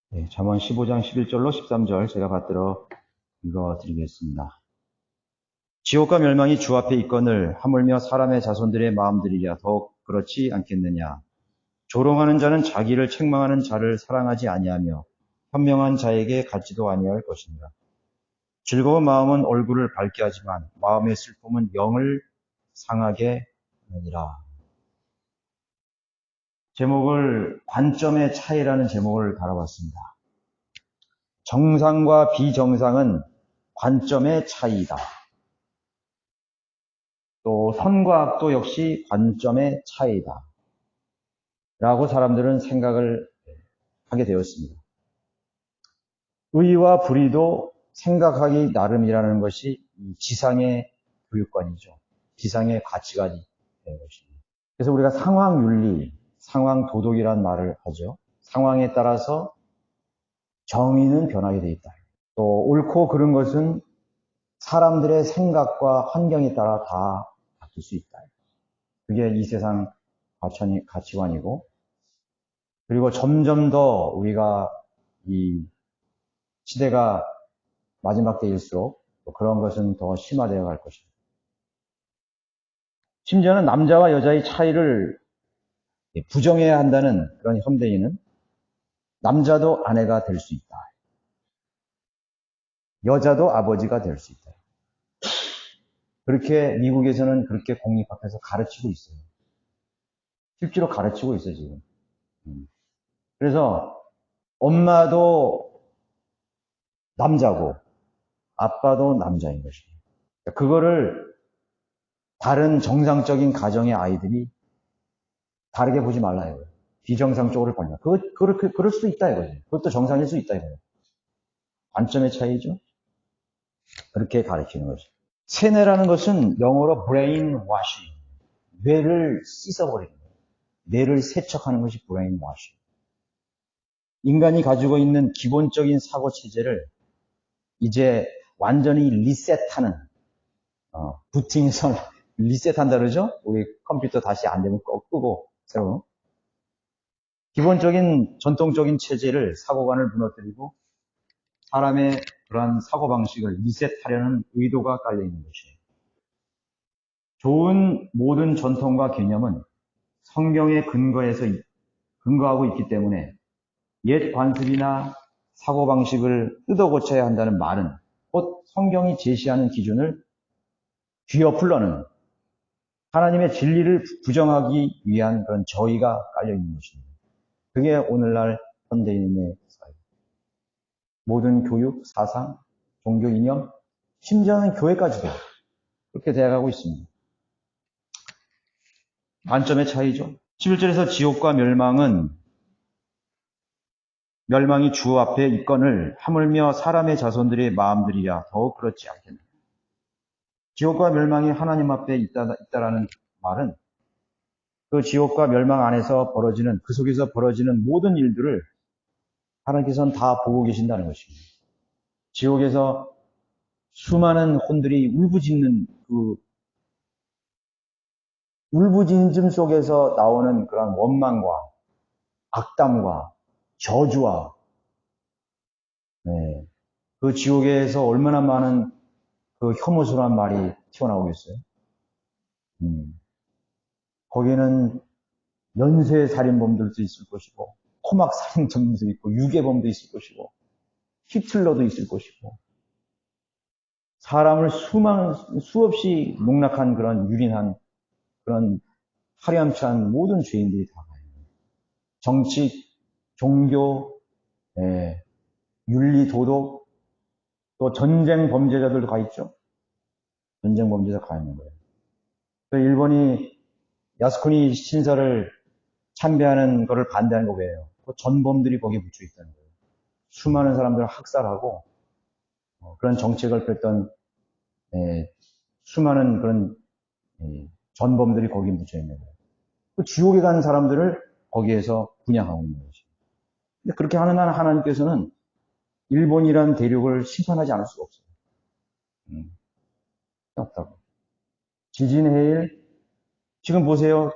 네, 잠언 15장 11절로 13절 제가 받들어 읽어드리겠습니다. 지옥과 멸망이 주 앞에 있거늘 하물며 사람의 자손들의 마음들이야 더욱 그렇지 않겠느냐. 조롱하는 자는 자기를 책망하는 자를 사랑하지 아니하며 현명한 자에게 갖지도 아니할 것입니다. 즐거운 마음은 얼굴을 밝게 하지만 마음의 슬픔은 영을 상하게 하느니라. 제목을 관점의 차이라는 제목을 달아봤습니다. 정상과 비정상은 관점의 차이다. 또 선과 악도 역시 관점의 차이다. 라고 사람들은 생각을 하게 되었습니다. 의와 불의도 생각하기 나름이라는 것이 지상의 교육관이죠. 지상의 가치관이 되는 것입니다. 그래서 우리가 상황윤리, 상황도덕이라는 말을 하죠. 상황에 따라서 정의는 변하게 돼 있다. 또 옳고 그른 것은 사람들의 생각과 환경에 따라 다 바뀔 수 있다. 그게 이 세상 가치관이고, 그리고 점점 더 우리가 이 시대가 마지막 때일수록 그런 것은 더 심화되어 갈 것입니다. 심지어는 남자와 여자의 차이를 부정해야 한다는 그런 현대인은 남자도 아내가 될 수 있다. 여자도 아버지가 될 수 있다. 그렇게 미국에서는 그렇게 공립학교에서 가르치고 있어요. 실제로 가르치고 있어요, 지금. 그래서 엄마도 남자고 아빠도 남자인 것입니다. 그거를 다른 정상적인 가정의 아이들이 다르게 보지 말라 이거예요. 비정상적으로 보냐. 그럴 수 있다 이거죠. 그것도 정상일 수 있다 이거예요. 관점의 차이죠. 그렇게 가르치는 거죠. 세뇌라는 것은 영어로 brain washing, 뇌를 씻어버리는 거예요. 뇌를 세척하는 것이 brain washing. 인간이 가지고 있는 기본적인 사고 체제를 이제 완전히 리셋하는, 부팅해서 리셋한다 그러죠? 우리 컴퓨터 다시 안 되면 끄고 새로 기본적인 전통적인 체제를 사고관을 무너뜨리고 사람의 그러한 사고방식을 리셋하려는 의도가 깔려있는 것이에요. 좋은 모든 전통과 개념은 성경에 근거하고 있기 때문에 옛 관습이나 사고방식을 뜯어 고쳐야 한다는 말은 곧 성경이 제시하는 기준을 뒤엎으려는 하나님의 진리를 부정하기 위한 그런 저의가 깔려있는 것입니다. 그게 오늘날 현대인의 사회. 모든 교육, 사상, 종교 이념, 심지어는 교회까지도 그렇게 되어가고 있습니다. 관점의 차이죠. 11절에서 지옥과 멸망이 주 앞에 있거늘 하물며 사람의 자손들의 마음들이야 더욱 그렇지 않겠느냐. 지옥과 멸망이 하나님 앞에 있다라는 말은 그 지옥과 멸망 안에서 그 속에서 벌어지는 모든 일들을 하나님께서는 다 보고 계신다는 것입니다. 지옥에서 수많은 혼들이 울부짖음 속에서 나오는 그런 원망과 악담과 저주와 그 지옥에서 얼마나 많은 그 혐오스러운 말이 튀어나오겠어요. 거기는 연쇄살인범들도 있을 것이고 토막살인범도 있고 유괴범도 있을 것이고 히틀러도 있을 것이고 사람을 수없이 농락한 그런 유린한 그런 화려함찬 모든 죄인들이 다 가요. 정치, 종교, 윤리, 도덕, 또 전쟁 범죄자들도 가 있죠. 전쟁 범죄자 가 있는 거예요. 일본이 야스쿠니 신사를 참배하는 것을 반대하는 거 왜요? 그 전범들이 거기에 묻혀 있다는 거예요. 수많은 사람들을 학살하고 그런 정책을 폈던 수많은 그런 전범들이 거기에 묻혀 있는 거예요. 그 지옥에 가는 사람들을 거기에서 분양하고 있는 거죠. 근데 그렇게 하는 한 하나님께서는 일본이라는 대륙을 심판하지 않을 수가 없어요. 없다고. 지진, 해일, 지금 보세요.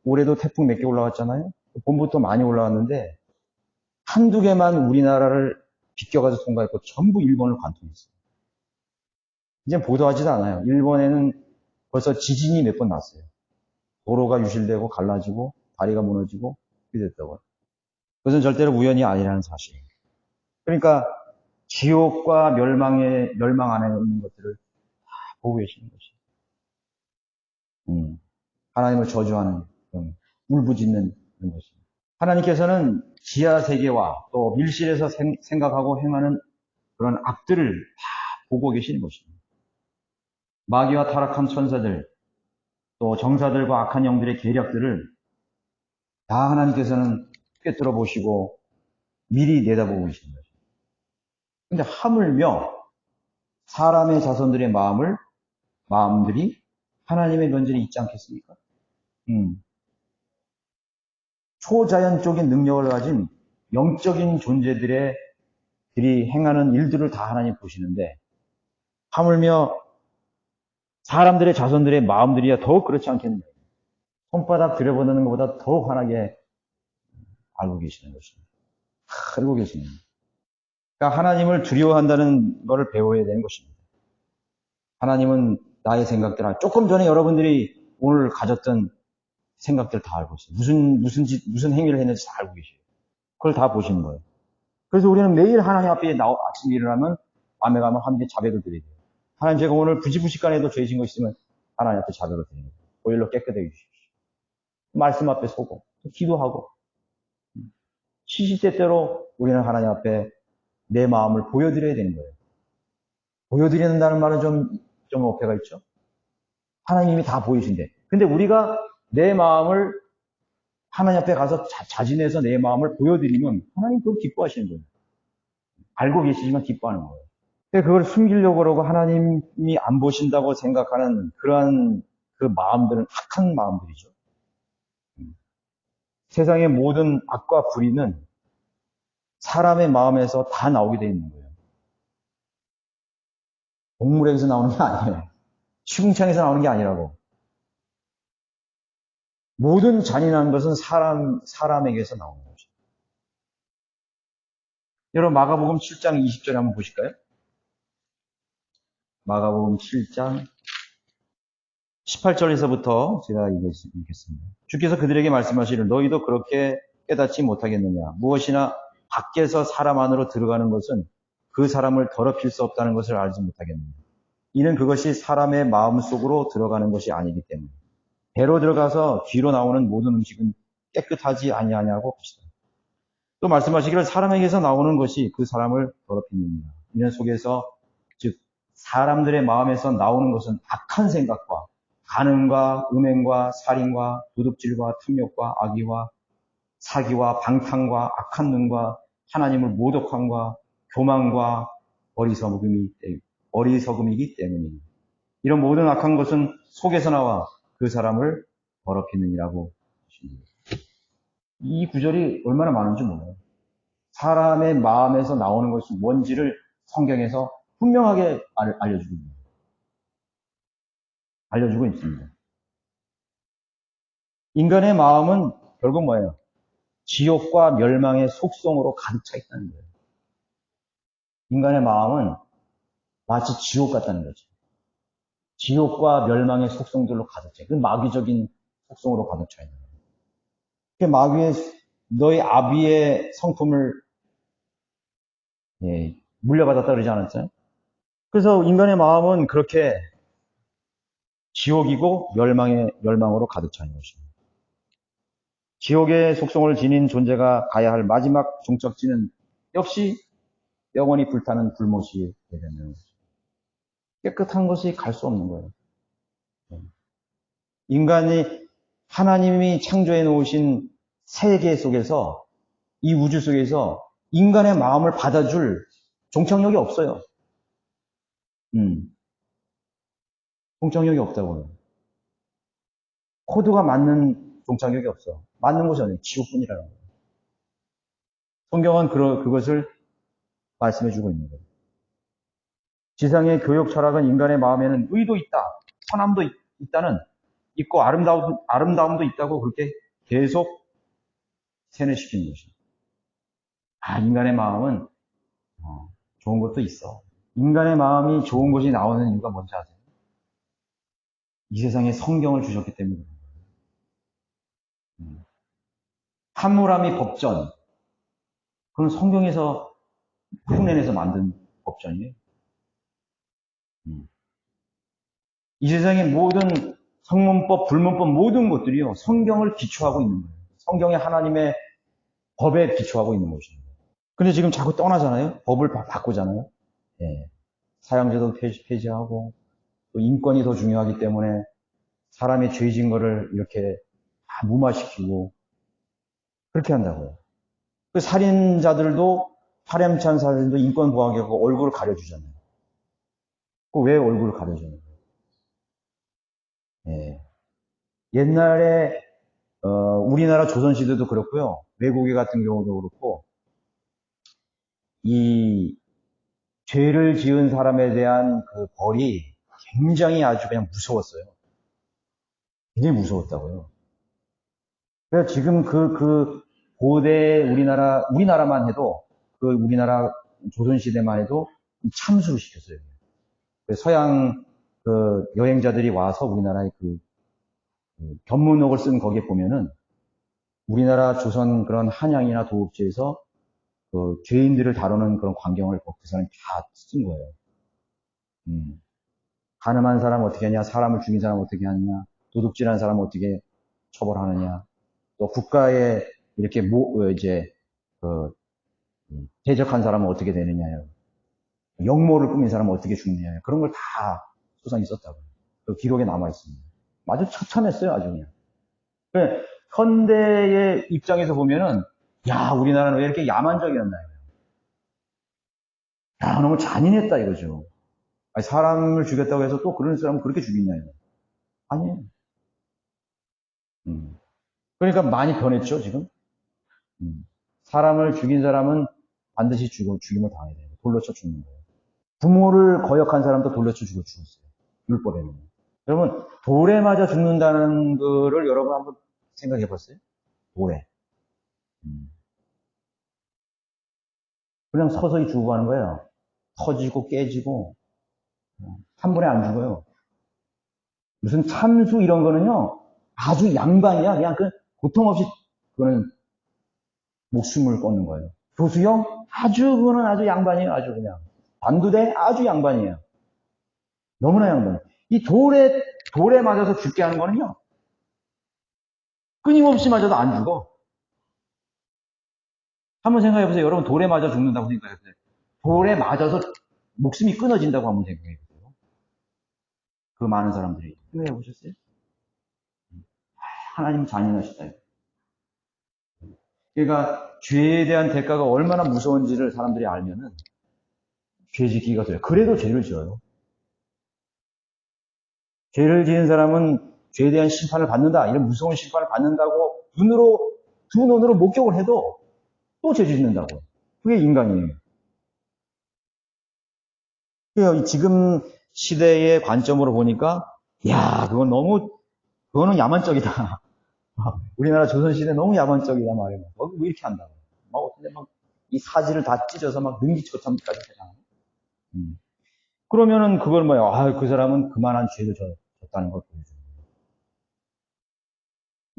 올해도 태풍 몇 개 올라왔잖아요. 봄부터 많이 올라왔는데, 한두 개만 우리나라를 비껴가지고 통과했고 전부 일본을 관통했어요. 이제 보도하지도 않아요. 일본에는 벌써 지진이 몇 번 났어요. 도로가 유실되고 갈라지고 다리가 무너지고 그렇게 됐다고요. 그것은 절대로 우연이 아니라는 사실이에요. 그러니까 지옥과 멸망 안에 있는 것들을 다 보고 계시는 것이에요. 하나님을 저주하는 울부짖는 그런 것입니다. 하나님께서는 지하 세계와 또 밀실에서 생각하고 행하는 그런 악들을 다 보고 계시는 것입니다. 마귀와 타락한 천사들, 또 정사들과 악한 영들의 계략들을 다 하나님께서는 꿰뚫어 보시고 미리 내다보고 계시는 거죠. 근데 하물며 사람의 자손들의 마음들이 하나님의 면전에 있지 않겠습니까? 초자연적인 능력을 가진 영적인 존재들이 행하는 일들을 다 하나님 보시는데, 하물며 사람들의 자손들의 마음들이야 더욱 그렇지 않겠느냐. 손바닥 들여보는 것보다 더욱 환하게 알고 계시는 것입니다. 알고 계시는 거예요. 그러니까 하나님을 두려워한다는 것을 배워야 되는 것입니다. 하나님은 나의 생각들, 조금 전에 여러분들이 오늘 가졌던 생각들 다 알고 있어요. 무슨 행위를 했는지 다 알고 계세요. 그걸 다 보시는 거예요. 그래서 우리는 매일 하나님 앞에 아침에 일어나면 밤에 가면 하나님께 자백을 드려야 돼요. 하나님, 제가 오늘 부지부식간에도 죄진 거 있으면 하나님 앞에 자백을 드립니다. 보일러 깨끗하게 주십시오. 말씀 앞에 서고 기도하고 시시때때로 우리는 하나님 앞에 내 마음을 보여드려야 되는 거예요. 보여드린다는 말은 좀 어폐가 있죠. 하나님이 다 보이신데, 근데 우리가 내 마음을 하나님 앞에 가서 자진해서 내 마음을 보여드리면 하나님 그걸 기뻐하시는 거예요. 알고 계시지만 기뻐하는 거예요. 그걸 숨기려고 그러고 하나님이 안 보신다고 생각하는 그러한 그 마음들은 악한 마음들이죠. 세상의 모든 악과 불의는 사람의 마음에서 다 나오게 되어 있는 거예요. 동물에게서 나오는 게 아니에요. 시궁창에서 나오는 게 아니라고. 모든 잔인한 것은 사람에게서 나오는 거죠. 여러분, 마가복음 7장 20절에 한번 보실까요? 마가복음 7장 18절에서부터 제가 읽겠습니다. 주께서 그들에게 말씀하시기를 너희도 그렇게 깨닫지 못하겠느냐. 무엇이나 밖에서 사람 안으로 들어가는 것은 그 사람을 더럽힐 수 없다는 것을 알지 못하겠느냐. 이는 그것이 사람의 마음 속으로 들어가는 것이 아니기 때문에. 배로 들어가서 뒤로 나오는 모든 음식은 깨끗하지 아니하냐고 하시다. 또 말씀하시기를 사람에게서 나오는 것이 그 사람을 더럽힙니다. 이는 속에서 즉 사람들의 마음에서 나오는 것은 악한 생각과 간음과 음행과 살인과 도둑질과 탐욕과 악의와 사기와 방탕과 악한 눈과 하나님을 모독함과 교만과 어리석음이기 때문입니다. 이런 모든 악한 것은 속에서 나와 그 사람을 더럽히느니라고 하십니다. 이 구절이 얼마나 많은지 몰라요. 사람의 마음에서 나오는 것이 뭔지를 성경에서 분명하게 알려주고 있습니다. 인간의 마음은 결국 뭐예요? 지옥과 멸망의 속성으로 가득 차 있다는 거예요. 인간의 마음은 마치 지옥 같다는 거죠. 지옥과 멸망의 속성들로 가득 차 있어요. 그 마귀적인 속성으로 가득 차 있는 거예요. 마귀의 너희 아비의 성품을 물려받았다 그러지 않았어요? 그래서 인간의 마음은 그렇게 지옥이고 멸망으로 가득 차 있는 것입니다. 지옥의 속성을 지닌 존재가 가야 할 마지막 종착지는 역시 영원히 불타는 불못이 되는 거죠. 깨끗한 것이 갈 수 없는 거예요. 인간이 하나님이 창조해 놓으신 세계 속에서, 이 우주 속에서 인간의 마음을 받아줄 종착역이 없어요. 종착역이 없다고요. 코드가 맞는 종착역이 없어. 맞는 곳이 아니에요. 지옥뿐이라는 거예요. 성경은 그것을 말씀해주고 있는 거예요. 지상의 교육 철학은 인간의 마음에는 의도 있다, 선함도 있고 아름다움도 있다고 그렇게 계속 세뇌시키는 것입니다. 인간의 마음은 좋은 것도 있어. 인간의 마음이 좋은 것이 나오는 이유가 뭔지 아세요? 이 세상에 성경을 주셨기 때문에 그런 거예요. 한무라미 법전, 그건 성경에서 흉내내서 만든 법전이에요. 이 세상의 모든 성문법, 불문법 모든 것들이요 성경을 기초하고 있는 거예요. 성경의 하나님의 법에 기초하고 있는 것입니다. 근데 지금 자꾸 떠나잖아요. 법을 바꾸잖아요. 예. 사형제도 폐지하고 또 인권이 더 중요하기 때문에 사람의 죄진 거를 이렇게 다 무마시키고 그렇게 한다고요. 그 살인자들도 파렴치한 살인도 인권 보호하고 얼굴을 가려주잖아요. 그 왜 얼굴을 가려주는 거예요? 예. 옛날에 우리나라 조선시대도 그렇고요. 외국에 같은 경우도 그렇고 이 죄를 지은 사람에 대한 그 벌이 굉장히 아주 그냥 무서웠어요. 굉장히 무서웠다고요. 그래서 지금 그 고대 우리나라만 해도 그 우리나라 조선시대만 해도 참수를 시켰어요. 서양 그 여행자들이 와서 우리나라의 그 견문록을 쓴 거기에 보면은 우리나라 조선 그런 한양이나 도읍지에서 그 죄인들을 다루는 그런 광경을 그 사람이 다 쓴 거예요. 가늠한 사람 어떻게 하냐, 사람을 죽인 사람 어떻게 하느냐, 도둑질한 사람 어떻게 처벌하느냐, 또 국가에 이렇게 이제 대적한 사람은 어떻게 되느냐요. 역모를 꾸민 사람은 어떻게 죽느냐, 그런 걸 다 소상히 썼다고요. 그 기록에 남아 있습니다. 아주 처참했어요, 아주 그냥. 현대의 입장에서 보면은, 야, 우리나라는 왜 이렇게 야만적이었나, 야, 너무 잔인했다, 이거죠. 아니, 사람을 죽였다고 해서 또 그런 사람은 그렇게 죽이냐, 이거. 아니에요. 그러니까 많이 변했죠, 지금. 사람을 죽인 사람은 반드시 죽임을 당해야 돼요. 돌로 쳐 죽는 거예요. 부모를 거역한 사람도 돌로 쳐 죽었어요. 율법에는. 여러분, 돌에 맞아 죽는다는 거를 여러분 한번 생각해 봤어요? 돌에. 그냥 서서히 죽어가는 거예요. 터지고 깨지고 한 번에 안 죽어요. 무슨 참수 이런 거는요 아주 양반이야. 그냥 그 고통 없이 그거는 목숨을 끊는 거예요. 조수영 그거는 아주 양반이에요. 아주 그냥 반두대 아주 양반이에요. 너무나 양반. 이 돌에 맞아서 죽게 하는 거는요 끊임없이 맞아도 안 죽어. 한번 생각해 보세요. 여러분 돌에 맞아 죽는다고 생각해 보세요. 돌에 맞아서 목숨이 끊어진다고 한번 생각해 보세요. 그 많은 사람들이 생각해 보셨어요? 하나님 잔인하시다. 그러니까 죄에 대한 대가가 얼마나 무서운지를 사람들이 알면은 죄 지키기가 돼요. 그래도 죄를 지어요. 죄를 지은 사람은 죄에 대한 심판을 받는다. 이런 무서운 심판을 받는다고 두 눈으로 목격을 해도 또 죄 짓는다고. 그게 인간이에요. 그래서 지금 시대의 관점으로 보니까 야, 그거는 야만적이다. 우리나라 조선시대 너무 야만적이다 말이에요. 왜 이렇게 한다고. 막 어떻게 이 사지를 다 찢어서 막 능지처참까지 되잖아요. 그러면은 그걸 그 사람은 그만한 죄를 졌다는 걸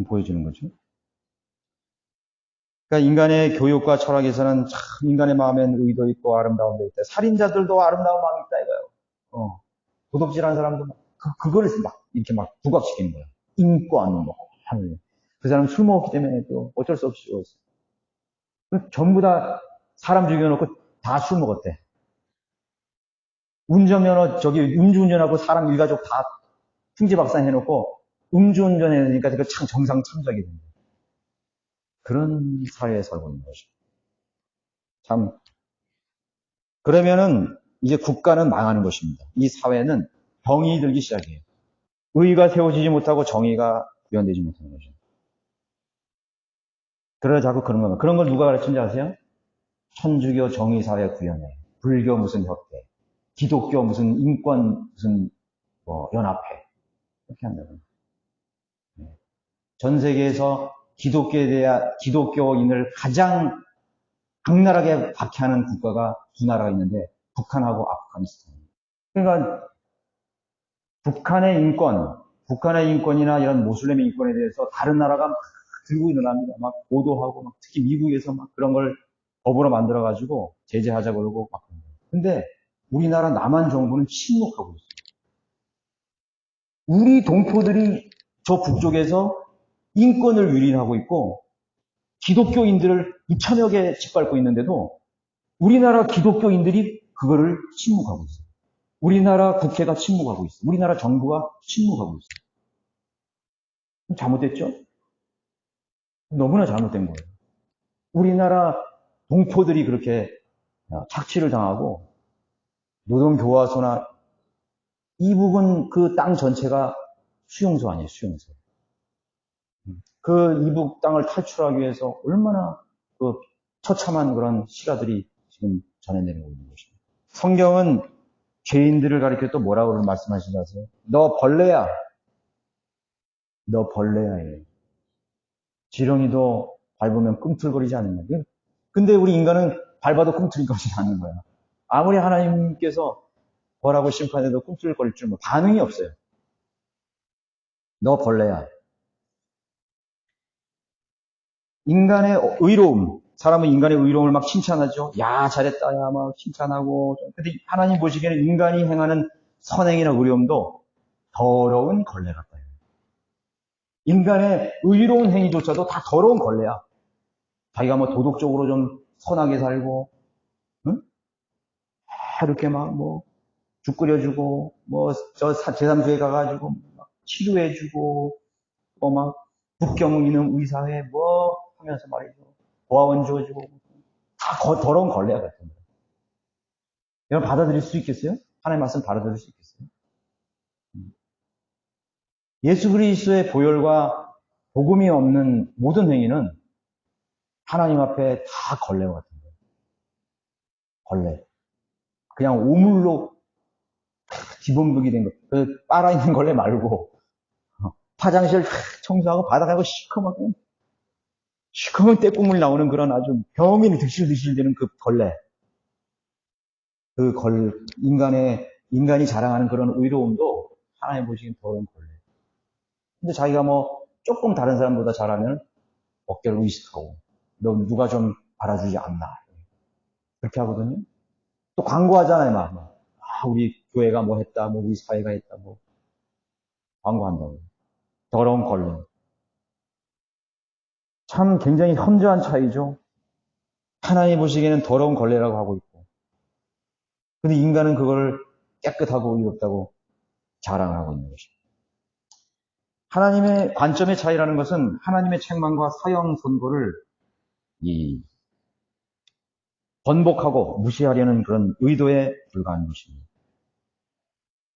보여주는 거죠. 그러니까 인간의 교육과 철학에서는 참 인간의 마음엔 의도 있고 아름다운 데 있다. 살인자들도 아름다운 마음이 있다 이거예요. 도둑질하는 사람도 그거를 이렇게 부각시키는 거예요. 인권 하는. 그 사람은 술 먹었기 때문에 또 어쩔 수 없이 죽었어요. 전부 다 사람 죽여놓고 다 술 먹었대. 운전면허 음주운전하고 사람 일가족 다 풍지박산 해놓고 음주운전 해놓으니까 그 참 정상 참작이 된다. 그런 사회에 살고 있는 거죠. 참 그러면은 이제 국가는 망하는 것입니다. 이 사회는 병이 들기 시작해요. 의가 세워지지 못하고 정의가 구현되지 못하는 거죠. 그러다 자꾸 그런 겁니다. 그런 걸 누가 가르친지 아세요? 천주교 정의사회 구현회, 불교 무슨 협회, 기독교 무슨 인권 무슨 연합회 이렇게 한다고요. 전 세계에서 기독교인을 가장 악랄하게 박해하는 국가가 두 나라가 있는데 북한하고 아프가니스탄. 그러니까 북한의 인권이나 이런 모슬렘의 인권에 대해서 다른 나라가 막 들고 일어납니다. 막 보도하고, 막 특히 미국에서 막 그런 걸 법으로 만들어가지고 제재하자 그러고 막 그런 거예요. 근데 우리나라 남한 정부는 침묵하고 있어요. 우리 동포들이 저 북쪽에서 인권을 유린하고 있고 기독교인들을 2천여 개 짓밟고 있는데도 우리나라 기독교인들이 그거를 침묵하고 있어요. 우리나라 국회가 침묵하고 있어요. 우리나라 정부가 침묵하고 있어요. 잘못됐죠? 너무나 잘못된 거예요. 우리나라 동포들이 그렇게 착취를 당하고 노동교화소나 이 부분 그 땅 전체가 수용소 아니에요, 수용소. 그 이북 땅을 탈출하기 위해서 얼마나 그 처참한 그런 시가들이 지금 전해내리고 있는 것입니다. 성경은 죄인들을 가리켜 또 뭐라고 말씀하시지 아세요? 너 벌레야. 너 벌레야. 지렁이도 밟으면 꿈틀거리지 않는 거예요. 근데 우리 인간은 밟아도 꿈틀거리지 않는 거야. 아무리 하나님께서 벌하고 심판해도 꿈틀거릴 줄 반응이 없어요. 너 벌레야. 인간의 의로움, 사람은 인간의 의로움을 막 칭찬하죠. 야, 잘했다, 야, 막 칭찬하고. 근데 하나님 보시기에는 인간이 행하는 선행이나 의로움도 더러운 걸레 같다. 인간의 의로운 행위조차도 다 더러운 걸레야. 자기가 뭐 도덕적으로 좀 선하게 살고, 응? 이렇게 막 뭐, 죽 끓여주고, 뭐, 저 제3주에 가가지고, 막 치료해주고, 뭐 막, 북경이는 의사회 뭐, 하면서 말이죠. 보아원 주어주고, 다 더러운 걸레야 같은 거예요. 여러분 받아들일 수 있겠어요? 하나님의 말씀 받아들일 수 있겠어요? 예수 그리스도의 보혈과 복음이 없는 모든 행위는 하나님 앞에 다 걸레와 같은 거예요. 걸레. 그냥 오물로 기본북이 된 것. 그 빨아있는 걸레 말고 화장실 청소하고 바닥하고 시커먼 때국물 나오는 그런 아주 병이 드실드실 되는 그 걸레. 인간이 자랑하는 그런 의로움도 하나님 보시기엔 더러운 걸레. 근데 자기가 뭐 조금 다른 사람보다 잘하면 어깨를 의식하고 너 누가 좀 알아주지 않나 그렇게 하거든요. 또 광고하잖아요. 막. 우리 교회가 뭐 했다, 뭐 우리 사회가 했다, 뭐 광고한다고. 더러운 걸레. 참 굉장히 현저한 차이죠. 하나님 보시기에는 더러운 걸레라고 하고 있고 근데 인간은 그걸 깨끗하고 의롭다고 자랑하고 있는 것입니다. 하나님의 관점의 차이라는 것은 하나님의 책망과 사형 선고를 번복하고 무시하려는 그런 의도에 불과한 것입니다.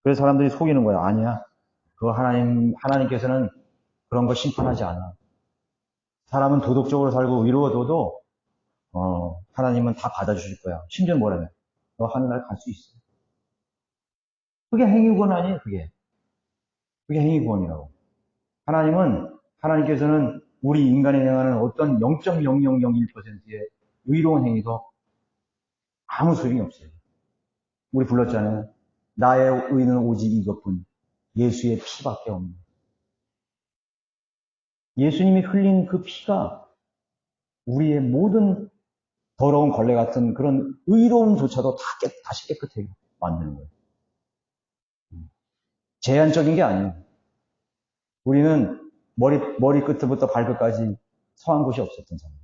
그래서 사람들이 속이는 거야. 아니야. 그거 하나님께서는 그런 거 심판하지 않아. 사람은 도덕적으로 살고 의로워도 하나님은 다 받아주실 거야. 심지어 뭐라면 너 하늘나라 갈 수 있어. 그게 행위구원 아니에요, 그게. 그게 행위구원이라고. 하나님께서는 우리 인간에 행하는 어떤 0.0001%의 의로운 행위도 아무 소용이 없어요. 우리 불렀잖아요. 나의 의는 오직 이것뿐. 예수의 피밖에 없는. 예수님이 흘린 그 피가 우리의 모든 더러운 걸레 같은 그런 의로움조차도 다시 깨끗하게 만드는 거예요. 제한적인 게 아니에요. 우리는 머리 끝부터 발끝까지 성한 것이 없었던 사람이에요.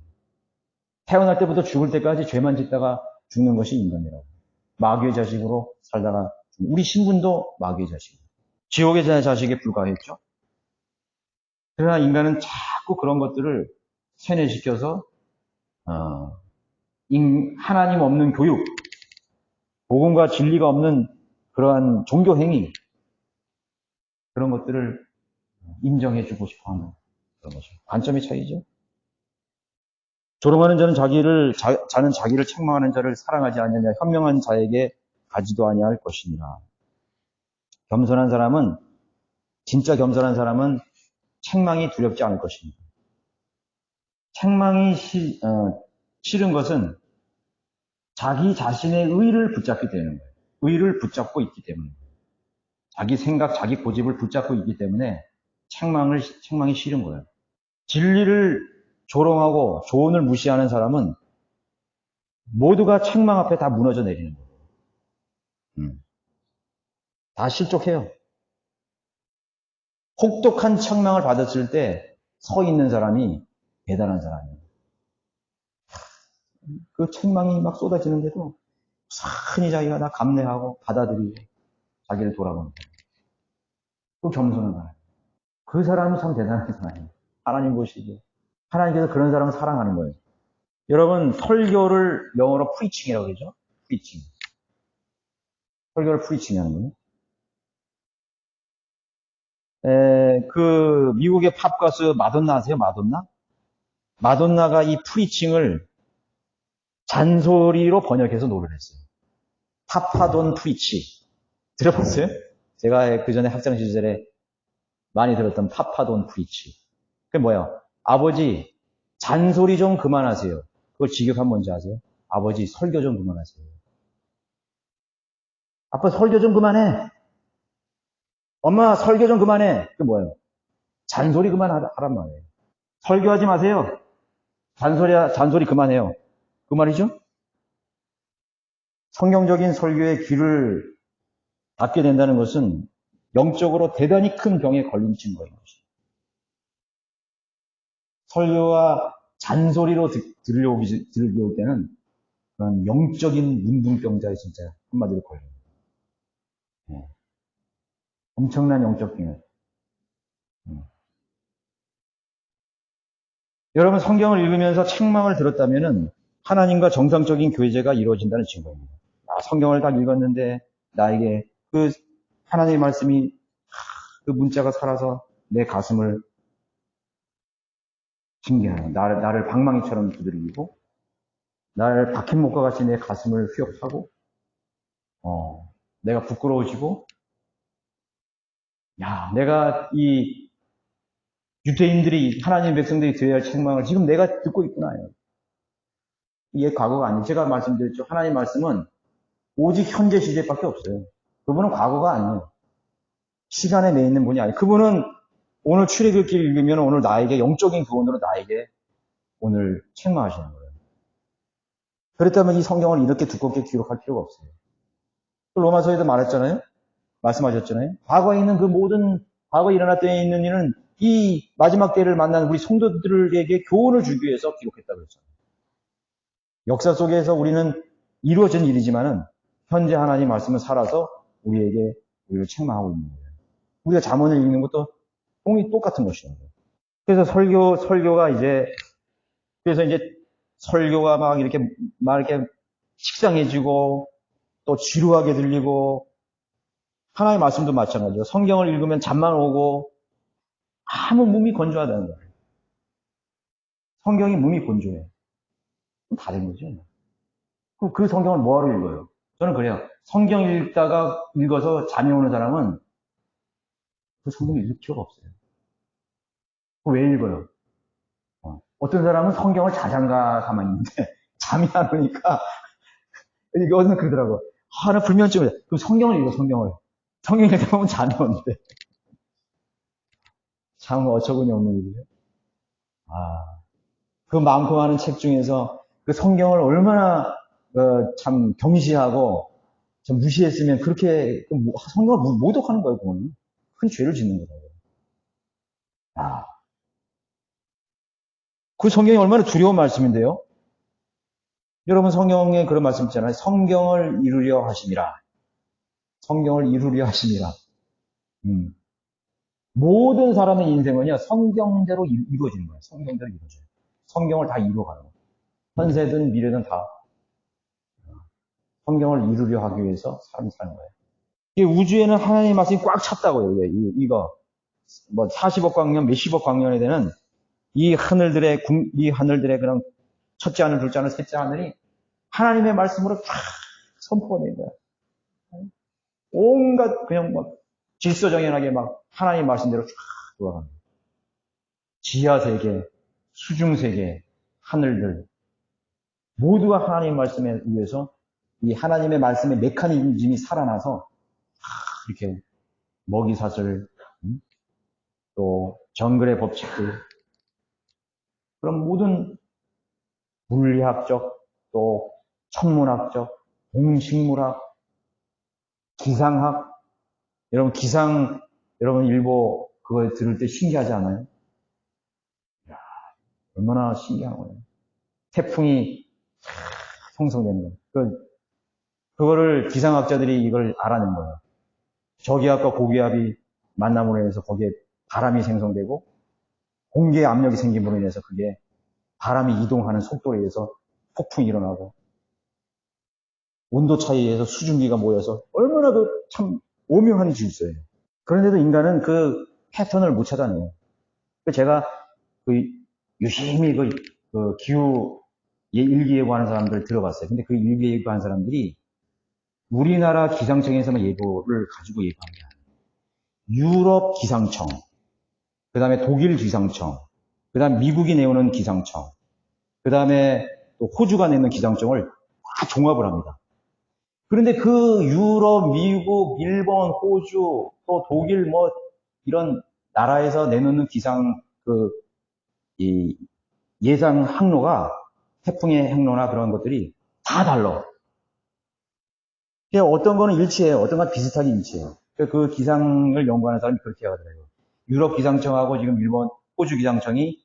태어날 때부터 죽을 때까지 죄만 짓다가 죽는 것이 인간이라고. 마귀의 자식으로 살다가 우리 신분도 마귀의 자식이에요. 지옥의 자식에 불과했죠. 그러나 인간은 자꾸 그런 것들을 세뇌시켜서 하나님 없는 교육, 복음과 진리가 없는 그러한 종교 행위 그런 것들을 인정해주고 싶어하는 그런 거죠. 관점의 차이죠. 조롱하는 자는 자는 자기를 책망하는 자를 사랑하지 않느냐. 현명한 자에게 가지도 아니할 것이니라. 진짜 겸손한 사람은 책망이 두렵지 않을 것입니다. 책망이 싫은 것은 자기 자신의 의를 붙잡게 되는 거예요. 의를 붙잡고 있기 때문에. 자기 생각, 자기 고집을 붙잡고 있기 때문에 책망이 싫은 거예요. 진리를 조롱하고 조언을 무시하는 사람은 모두가 책망 앞에 다 무너져 내리는 거예요. 다 실족해요. 혹독한 책망을 받았을 때 서 있는 사람이 대단한 사람이에요. 그 책망이 막 쏟아지는데도 산히 자기가 다 감내하고 받아들이고 자기를 돌아보는 거예요. 또 겸손한 사람. 그 사람이 참 대단한 사람이에요. 하나님 보시기에. 하나님께서 그런 사람을 사랑하는 거예요. 여러분, 설교를 영어로 프리칭이라고 그러죠? 프리칭. 설교를 프리칭 하는 거예요. 그 미국의 팝 가수 마돈나 아세요? 마돈나? 마돈나가 이 프리칭을 잔소리로 번역해서 노래를 했어요. 파파돈 프리치. 들어봤어요? 제가 그 전에 학창 시절에 많이 들었던 파파돈 프리치. 그게 뭐야? 아버지, 잔소리 좀 그만하세요. 그걸 직역하면 뭔지 아세요? 아버지, 설교 좀 그만하세요. 아빠, 설교 좀 그만해. 엄마, 설교 좀 그만해. 그게 뭐예요? 잔소리 그만하란 말이에요. 설교하지 마세요. 잔소리 그만해요. 그 말이죠? 성경적인 설교의 귀를 닫게 된다는 것은 영적으로 대단히 큰 병에 걸린 친구인 것이죠. 설교와 잔소리로 들려올 때는 그런 영적인 문둥병자에 진짜 한마디로 걸려요. 네. 엄청난 영적 병을. 여러분 성경을 읽으면서 책망을 들었다면은 하나님과 정상적인 교제가 이루어진다는 증거입니다. 성경을 다 읽었는데 나에게 그 하나님의 말씀이 그 문자가 살아서 내 가슴을 징계하는 나를 방망이처럼 두드리고 나를 박힌 목과 같이 내 가슴을 휘혹하고 내가 부끄러워지고 내가 이 유대인들이 하나님 백성들이 드려야 할 책망을 지금 내가 듣고 있구나. 이게 과거가 아니에요. 제가 말씀드렸죠. 하나님 말씀은 오직 현재 시제밖에 없어요. 그분은 과거가 아니에요. 시간에 내 있는 분이 아니에요. 그분은 오늘 출애굽기를 읽으면 오늘 나에게 영적인 구원으로 나에게 오늘 책망하시는 거예요. 그렇다면 이 성경을 이렇게 두껍게 기록할 필요가 없어요. 로마서에도 말씀하셨잖아요. 과거에 있는 그 모든 과거에 일어났던 데 있는 일은 이 마지막 때를 만난 우리 성도들에게 교훈을 주기 위해서 기록했다고 그랬잖아요. 역사 속에서 우리는 이루어진 일이지만은 현재 하나님 말씀은 살아서 우리를 책망하고 있는 거예요. 우리가 잠언을 읽는 것도 똑같은 것이에요. 그래서 설교가 막 이렇게 식상해지고 또 지루하게 들리고 하나님의 말씀도 마찬가지죠. 성경을 읽으면 잠만 오고 아무 몸이 건조하다는 거예요. 성경이 몸이 건조해요. 다른 거죠. 그 성경을 뭐하러 읽어요? 저는 그래요. 성경 읽어서 잠이 오는 사람은 그 성경 읽을 필요가 없어요. 왜 읽어요? 어떤 사람은 성경을 자장가 가만히 있는데 잠이 안 오니까 이게 어디서 그러더라고. 나 불면증이야. 그럼 성경을 읽어, 성경을. 성경 읽다 보면 잠이 오는데. 참 어처구니 없는 일이죠. 그 많고 많은 책 중에서 그 성경을 얼마나 참 경시하고 좀 무시했으면 그렇게 성경을 모독하는 거예요, 그거는. 큰 죄를 짓는 거예요. 그 성경이 얼마나 두려운 말씀인데요. 여러분 성경에 그런 말씀 있잖아요. 성경을 이루려 하심이라. 성경을 이루려 하심이라. 모든 사람의 인생은요, 성경대로 이루어지는 거예요. 성경대로 이루어져요. 성경을 다 이루어가는 거예요. 현세든 미래든 다 성경을 이루려 하기 위해서 사람이 사는 거예요. 이 우주에는 하나님의 말씀이 꽉 찼다고요. 이거 뭐 40억 광년, 몇십억 광년에 되는 이 하늘들의 그냥 첫째 하늘, 둘째 하늘, 셋째 하늘이 하나님의 말씀으로 쫙 선포된 거예요. 온갖 그냥 막 질서정연하게 막 하나님의 말씀대로 쫙 돌아가는 거예요. 지하 세계, 수중 세계, 하늘들 모두가 하나님의 말씀에 의해서 이 하나님의 말씀의 메커니즘이 살아나서 이렇게 먹이사슬, 또 정글의 법칙들, 그런 모든 물리학적, 또 천문학적, 동식물학, 기상학, 여러분 기상, 여러분 일보 그거 들을 때 신기하지 않아요? 이야, 얼마나 신기한 거예요. 태풍이 형성되는 거예요. 그거를 기상학자들이 이걸 알아낸 거예요. 저기압과 고기압이 만남으로 인해서 거기에 바람이 생성되고 공기의 압력이 생김으로 인해서 그게 바람이 이동하는 속도에 의해서 폭풍이 일어나고 온도 차이에 의해서 수증기가 모여서 얼마나 그 참 오묘한 질서예요. 그런데도 인간은 그 패턴을 못 찾아내요. 제가 그 유심히 그 기후 일기예보하는 사람들 들어봤어요. 근데 그 일기예보하는 사람들이 우리나라 기상청에서만 예보를 가지고 예보한 게 아니에요. 유럽 기상청, 그 다음에 독일 기상청, 그 다음 미국이 내오는 기상청, 그 다음에 또 호주가 내는 기상청을 다 종합을 합니다. 그런데 그 유럽, 미국, 일본, 호주, 또 독일 뭐 이런 나라에서 내놓는 기상 이 예상 항로가 태풍의 항로나 그런 것들이 다 달라. 어떤 거는 일치해요. 어떤 건 비슷하게 일치해요. 그 기상을 연구하는 사람이 그렇게 하더라고요. 유럽 기상청하고 지금 일본, 호주 기상청이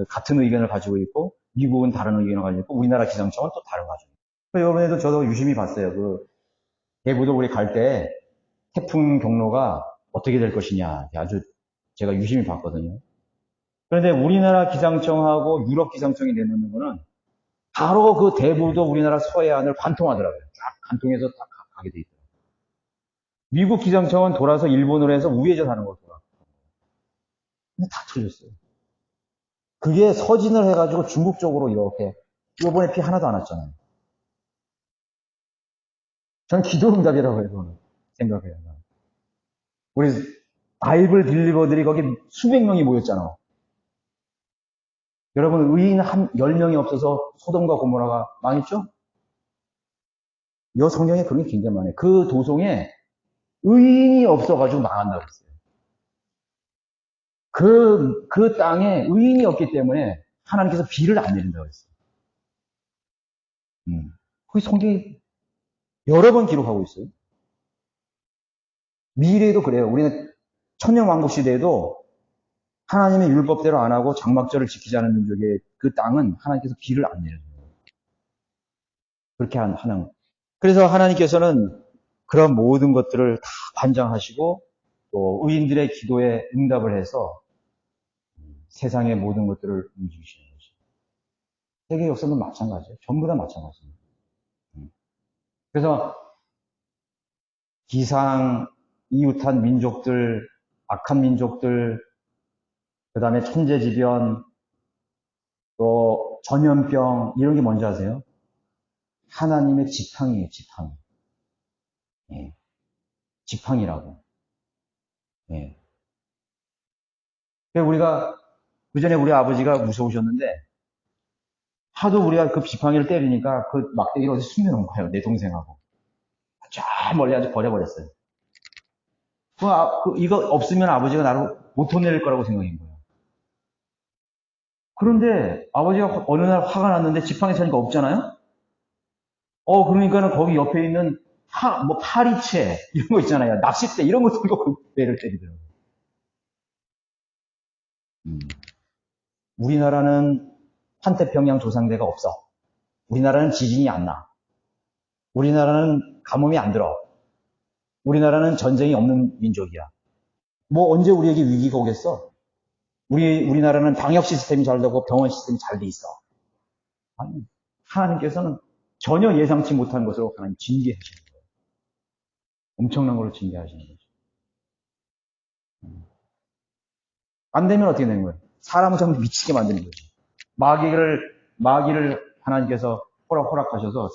같은 의견을 가지고 있고, 미국은 다른 의견을 가지고 있고, 우리나라 기상청은 또 다른 거 가지고 있고. 이번에도 저도 유심히 봤어요. 대부도 우리 갈 때 태풍 경로가 어떻게 될 것이냐. 아주 제가 유심히 봤거든요. 그런데 우리나라 기상청하고 유럽 기상청이 내놓는 거는 바로 그 대부도 우리나라 서해안을 관통하더라고요. 쫙 관통해서 딱 가게 돼 있더라고요. 미국 기상청은 돌아서 일본으로 해서 우회전 하는 걸 돌아. 근데 다 틀렸어요. 그게 서진을 해가지고 중국 쪽으로 이렇게, 이번에 비 하나도 안 왔잖아요. 저는 기도응답이라고 해요, 그거는. 생각해요. 우리 바이블 딜리버들이 거기 수백 명이 모였잖아. 여러분, 의인 한 10명이 없어서 소돔과 고모라가 망했죠? 여 성경에 그런 게 굉장히 많아요. 그 도성에 의인이 없어가지고 망한다고 했어요. 그 땅에 의인이 없기 때문에 하나님께서 비를 안 내린다고 했어요. 그 성경이 여러 번 기록하고 있어요. 미래에도 그래요. 우리는 천년왕국 시대에도 하나님의 율법대로 안 하고 장막절을 지키지 않은 민족의 그 땅은 하나님께서 비를 안 내려줘요. 그렇게 하는. 그래서 하나님께서는 그런 모든 것들을 다 관장하시고 또 의인들의 기도에 응답을 해서 세상의 모든 것들을 움직이시는 거죠. 세계 역사는 마찬가지예요. 전부 다 마찬가지입니다. 그래서 기상, 이웃한 민족들, 악한 민족들, 그 다음에 천재지변, 또 전염병 이런 게 뭔지 아세요? 하나님의 지팡이에요. 지팡이. 예. 지팡이라고. 예. 우리가 그전에 우리 아버지가 무서우셨는데 하도 우리가 그 지팡이를 때리니까 그 막대기를 어디 숨겨놓은 거예요. 내 동생하고. 저 멀리 아주 버려버렸어요. 이거 없으면 아버지가 나를 못 혼낼 거라고 생각한 거예요. 그런데 아버지가 어느 날 화가 났는데 지팡이 차니까 없잖아요? 그러니까는 거기 옆에 있는 파리채, 이런 거 있잖아요. 낚싯대, 이런 거 들고 그 배를 때리더라고요. 우리나라는 환태평양 조상대가 없어. 우리나라는 지진이 안 나. 우리나라는 가뭄이 안 들어. 우리나라는 전쟁이 없는 민족이야. 뭐 언제 우리에게 위기가 오겠어? 우리나라는 방역 시스템이 잘 되고 병원 시스템이 잘 돼 있어. 아니, 하나님께서는 전혀 예상치 못한 것으로 하나님 징계하시는 거예요. 엄청난 걸로 징계하시는 거죠. 안 되면 어떻게 되는 거예요? 사람을 전부 미치게 만드는 거죠. 마귀를 하나님께서 허락하셔서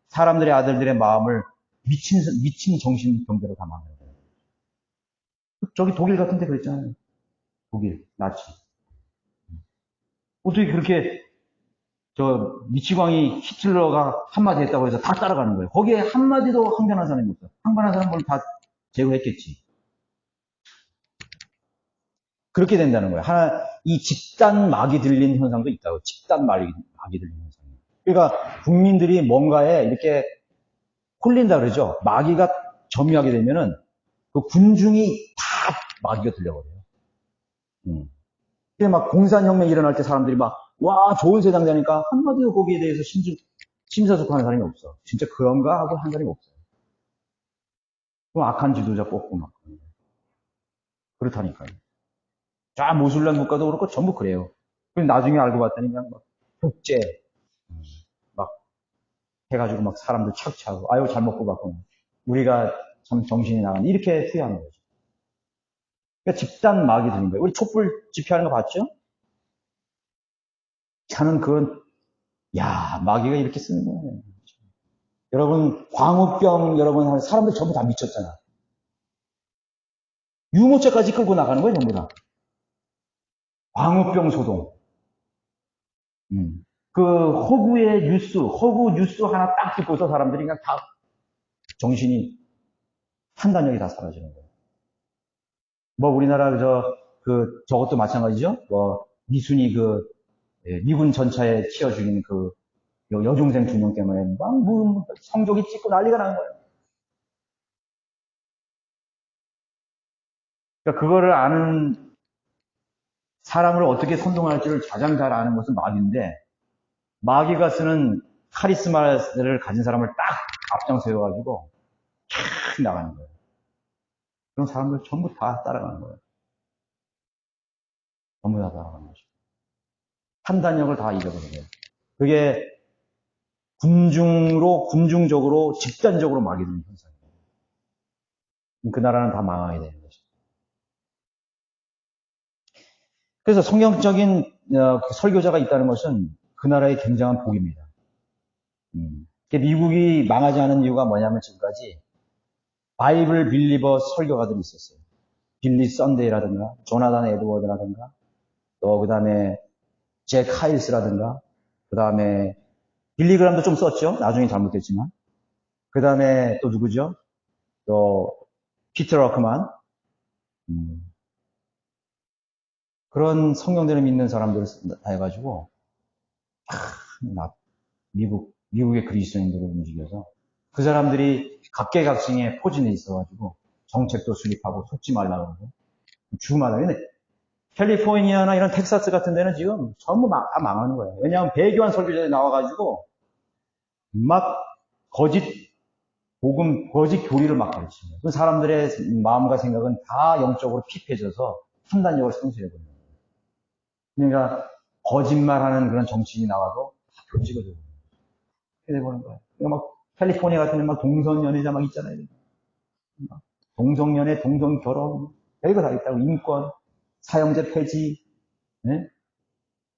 사람들의 아들들의 마음을 미친 정신병대로 다 만드는 거예요. 저기 독일 같은 데 그랬잖아요. 독일, 나치. 어떻게 그렇게 저 미치광이 히틀러가 한마디 했다고 해서 다 따라가는 거예요. 거기에 한마디도 항변한 사람이 없어요. 항변한 사람을 다 제거했겠지. 그렇게 된다는 거예요. 이 집단 막이 들린 현상도 있다고. 집단 막이 들린 현상. 그러니까 국민들이 뭔가에 이렇게 홀린다 그러죠. 마귀가 점유하게 되면은 그 군중이 다 마귀가 들려버려요. 근데 막 공산혁명 일어날 때 사람들이 막, 와, 좋은 세상 되니까 한마디도 거기에 대해서 심사숙고하는 사람이 없어. 진짜 그런가 하고 한 사람이 없어요. 그럼 악한 지도자 뽑고 막. 그렇다니까요. 자, 모슬렘 국가도 그렇고 전부 그래요. 그럼 나중에 알고 봤더니 그냥 막 독재, 막 해가지고 막 사람들 착취하고, 아유, 잘못 뽑았구나. 우리가 참 정신이 나간 이렇게 후회하는 거죠. 그러니까 집단 막이 드는 거예요. 우리 촛불 집회하는 거 봤죠? 저는 그건, 야, 마귀가 이렇게 쓰는 거예요. 여러분, 광우병, 여러분, 사람들 전부 다 미쳤잖아. 유모차까지 끌고 나가는 거예요, 전부 다. 광우병 소동. 그 허구의 뉴스, 허구 뉴스 하나 딱 듣고서 사람들이 그냥 다 정신이, 판단력이 다 사라지는 거예요. 뭐 우리나라 저것도 마찬가지죠. 뭐 미순이 미군 전차에 치여 죽인 그 여중생 2명 때문에 막 성적이 찍고 난리가 나는 거예요. 그러니까 그거를 아는 사람을 어떻게 선동할지를 가장 잘 아는 것은 마귀인데, 마귀가 쓰는 카리스마를 가진 사람을 딱 앞장 세워가지고 쫙 나가는 거예요. 그런 사람들 전부 다 따라가는 거예요. 전부 다 따라가는 거죠. 판단력을 다 잊어버려요. 그게 군중적으로, 집단적으로 막이 되는 현상이에요. 그 나라는 다 망하게 되는 거죠. 그래서 성경적인 설교자가 있다는 것은 그 나라의 굉장한 복입니다. 미국이 망하지 않은 이유가 뭐냐면 지금까지 바이블 빌리버 설교가들이 있었어요. 빌리 썬데이라든가 조나단 에드워드라든가 또 그 다음에 잭 하일스라든가 그 다음에 빌리그람도 좀 썼죠. 나중에 잘못됐지만. 그 다음에 또 누구죠? 또 피터 러크만. 그런 성경대로 믿는 사람들을 다 해가지고 미국의 그리스도인들을 움직여서 그 사람들이 각계각층의 포진에 있어가지고 정책도 수립하고 속지 말라고 그러고 주마다. 근데 캘리포니아나 이런 텍사스 같은 데는 지금 전부 다 망하는 거예요. 왜냐하면 배교한 설교자들이 나와가지고 막 거짓 교리를 막 가르치는 거예요. 그 사람들의 마음과 생각은 다 영적으로 핍해져서 판단력을 상실해버려요. 그러니까 거짓말하는 그런 정치인이 나와도 다 표지거든요. 이렇게 돼버린 거예요. 그러니까 막 캘리포니아 같은 데 막 동성연애자 막 있잖아요. 동성연애, 동성결혼, 별거 다 있다고. 인권, 사형제 폐지. 네?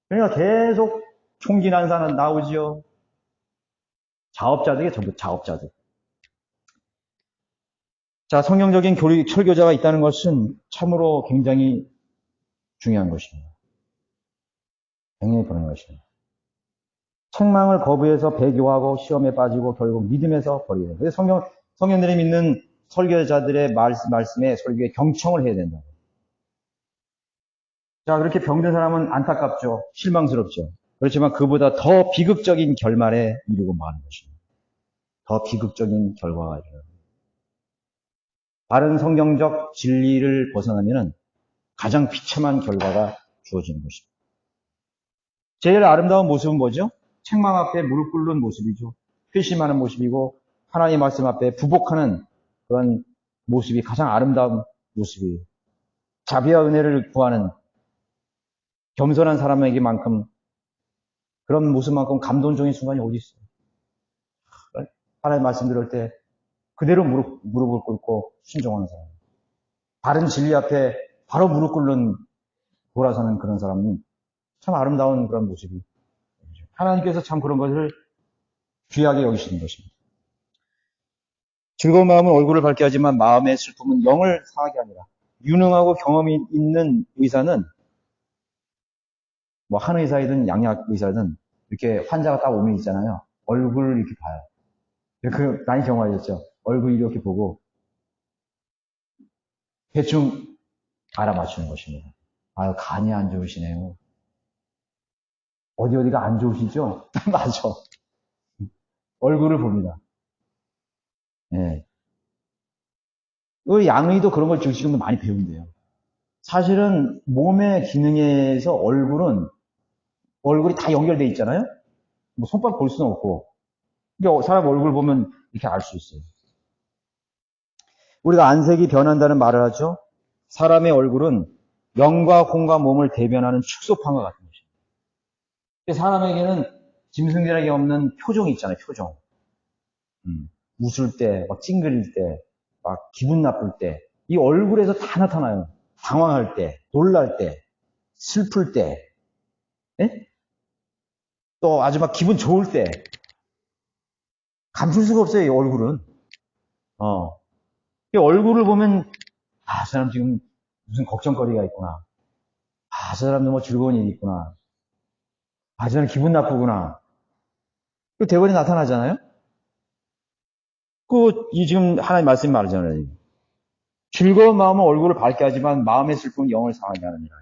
그러니까 계속 총기 난사는 나오지요. 자업자들이 전부 자업자들. 자, 성경적인 설교자가 있다는 것은 참으로 굉장히 중요한 것입니다. 굉장히 보는 것입니다. 책망을 거부해서 배교하고 시험에 빠지고 결국 믿음에서 버리는 거예요. 그래서 성경들이 믿는 설교자들의 말씀에 설교에 경청을 해야 된다. 자, 그렇게 병든 사람은 안타깝죠. 실망스럽죠. 그렇지만 그보다 더 비극적인 결말에 이르고 마는 것입니다. 더 비극적인 결과가 일어납니다. 바른 성경적 진리를 벗어나면은 가장 비참한 결과가 주어지는 것입니다. 제일 아름다운 모습은 뭐죠? 책망 앞에 무릎 꿇는 모습이죠. 회심하는 모습이고 하나님 말씀 앞에 부복하는 그런 모습이 가장 아름다운 모습이에요. 자비와 은혜를 구하는 겸손한 사람에게만큼 그런 모습만큼 감동적인 순간이 어디 있어요? 하나님 말씀 들을 때 그대로 무릎을 꿇고 순종하는 사람. 바른 진리 앞에 바로 무릎 꿇는 돌아서는 그런 사람은 참 아름다운 그런 모습이. 하나님께서 참 그런 것을 귀하게 여기시는 것입니다. 즐거운 마음은 얼굴을 밝게 하지만 마음의 슬픔은 영을 상하게 하니라. 유능하고 경험이 있는 의사는 뭐 한의사이든 양약의사든 이렇게 환자가 딱 오면 있잖아요. 얼굴을 이렇게 봐요. 그, 많이 경험하셨죠? 얼굴 이렇게 보고, 대충 알아맞추는 것입니다. 아유, 간이 안 좋으시네요. 어디가 안 좋으시죠? 맞아. 얼굴을 봅니다. 예. 우리 양의도 그런 걸 지금도 많이 배운대요. 사실은 몸의 기능에서 얼굴이 다 연결돼 있잖아요? 뭐 손가락 볼 수는 없고. 그러니까 사람 얼굴 보면 이렇게 알 수 있어요. 우리가 안색이 변한다는 말을 하죠. 사람의 얼굴은 영과 혼과 몸을 대변하는 축소판과 같은 것입니다. 사람에게는 짐승들에게 없는 표정이 있잖아요, 표정. 웃을 때, 막 찡그릴 때, 막 기분 나쁠 때, 이 얼굴에서 다 나타나요. 당황할 때, 놀랄 때, 슬플 때, 예? 또 아주 막 기분 좋을 때, 감출 수가 없어요, 이 얼굴은. 이 얼굴을 보면, 아, 저 사람 지금 무슨 걱정거리가 있구나. 아, 저 사람도 뭐 즐거운 일이 있구나. 아, 저 사람 기분 나쁘구나. 그 대번에 나타나잖아요? 이 지금 하나님 말씀이 말하잖아요. 즐거운 마음은 얼굴을 밝게 하지만 마음의 슬픔은 영을 상하게 하느니라.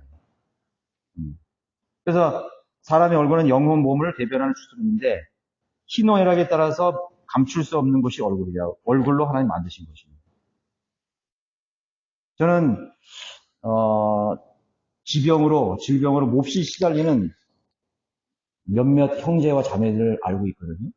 그래서 사람의 얼굴은 영혼 몸을 대변하는 수준인데 희노애락에 따라서 감출 수 없는 것이 얼굴이야. 얼굴로 하나님 만드신 것입니다. 저는 질병으로 몹시 시달리는 몇몇 형제와 자매들을 알고 있거든요.